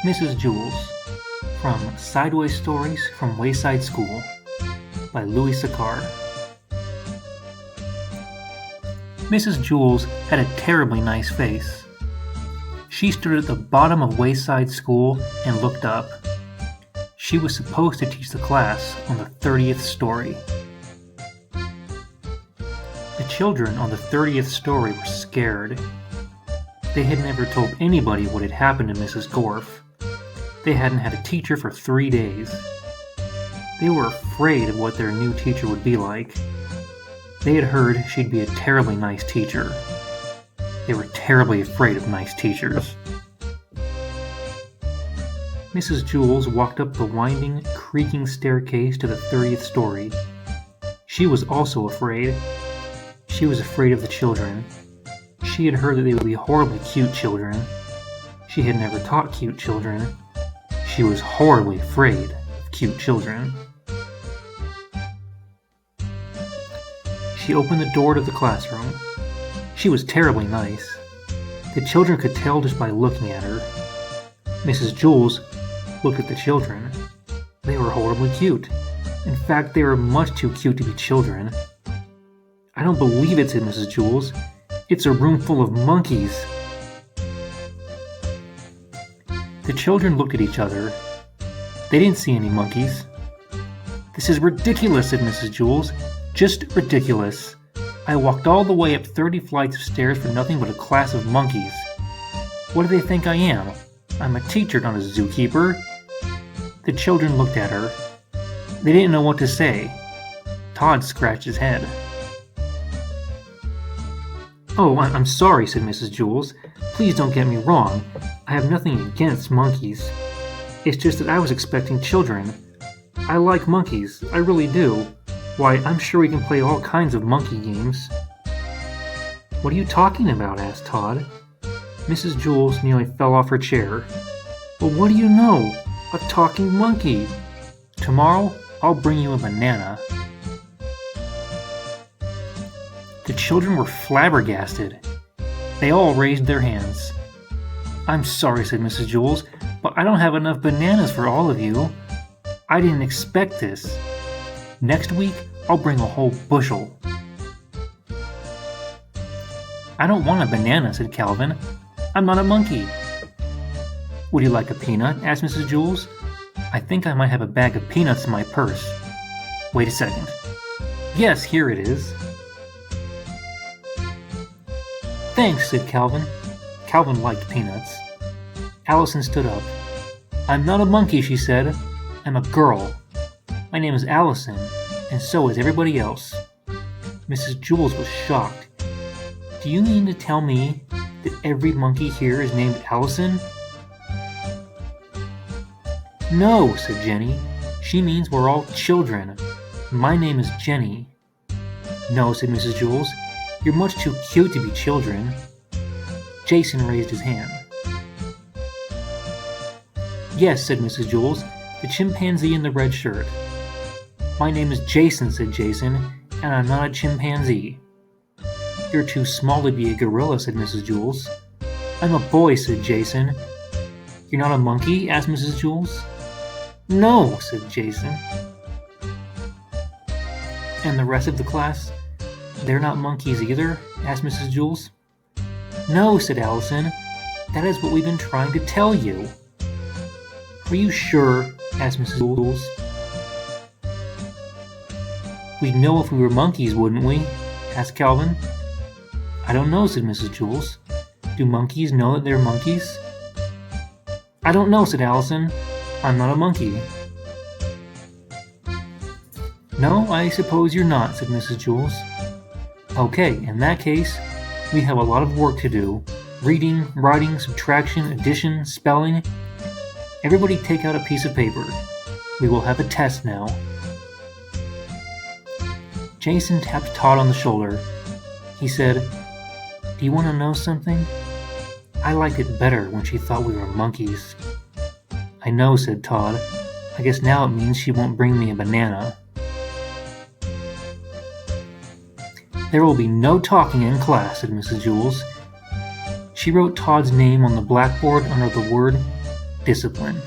Mrs. Jewls from Sideways Stories from Wayside School by Louis Sakar. Mrs. Jewls had a terribly nice face. She stood at the bottom of Wayside School and looked up. She was supposed to teach the class on the 30th story. The children on the 30th story were scared. They had never told anybody what had happened to Mrs. Gorf. They hadn't had a teacher for 3 days. They were afraid of what their new teacher would be like. They had heard she'd be a terribly nice teacher. They were terribly afraid of nice teachers. Mrs. Jewls walked up the winding, creaking staircase to the 30th story. She was also afraid. She was afraid of the children. She had heard that they would be horribly cute children. She had never taught cute children. She was horribly afraid of cute children. She opened the door to the classroom. She was terribly nice. The children could tell just by looking at her. Mrs. Jewls looked at the children. They were horribly cute. In fact, they were much too cute to be children. "I don't believe it," said Mrs. Jewls. "It's a room full of monkeys." The children looked at each other. They didn't see any monkeys. "This is ridiculous," said Mrs. Jewls. "Just ridiculous. I walked all the way up 30 flights of stairs for nothing but a class of monkeys. What do they think I am? I'm a teacher, not a zookeeper." The children looked at her. They didn't know what to say. Todd scratched his head. "Oh, I'm sorry," said Mrs. Jewls. "Please don't get me wrong. I have nothing against monkeys. It's just that I was expecting children. I like monkeys, I really do. Why, I'm sure we can play all kinds of monkey games." "What are you talking about?" asked Todd. Mrs. Jewls nearly fell off her chair. "Well, what do you know? A talking monkey. Tomorrow, I'll bring you a banana." The children were flabbergasted. They all raised their hands. "I'm sorry," said Mrs. Jewls, "but I don't have enough bananas for all of you. I didn't expect this. Next week, I'll bring a whole bushel." "I don't want a banana," said Calvin. "I'm not a monkey." "Would you like a peanut?" asked Mrs. Jewls. "I think I might have a bag of peanuts in my purse. Wait a second. Yes, here it is." "Thanks," said Calvin. Calvin liked peanuts. Allison stood up. "I'm not a monkey," she said. "I'm a girl. My name is Allison, and so is everybody else." Mrs. Jewls was shocked. "Do you mean to tell me that every monkey here is named Allison?" "No," said Jenny. "She means we're all children. My name is Jenny." "No," said Mrs. Jewls. "You're much too cute to be children." Jason raised his hand. "Yes," said Mrs. Jewls, "the chimpanzee in the red shirt." "My name is Jason," said Jason, "and I'm not a chimpanzee." "You're too small to be a gorilla," said Mrs. Jewls. "I'm a boy," said Jason. "You're not a monkey?" asked Mrs. Jewls. "No," said Jason. "And the rest of the class? They're not monkeys either?" asked Mrs. Jewls. "No," said Allison. "That is what we've been trying to tell you." "Are you sure?" asked Mrs. Jewls. "We'd know if we were monkeys, wouldn't we?" asked Calvin. "I don't know," said Mrs. Jewls. "Do monkeys know that they're monkeys?" "I don't know," said Allison. "I'm not a monkey." "No, I suppose you're not," said Mrs. Jewls. "Okay, in that case, we have a lot of work to do. Reading, writing, subtraction, addition, spelling. Everybody take out a piece of paper. We will have a test now." Jason tapped Todd on the shoulder. He said, "Do you want to know something? I liked it better when she thought we were monkeys." "I know," said Todd. "I guess now it means she won't bring me a banana." "There will be no talking in class," said Mrs. Jewls. She wrote Todd's name on the blackboard under the word discipline.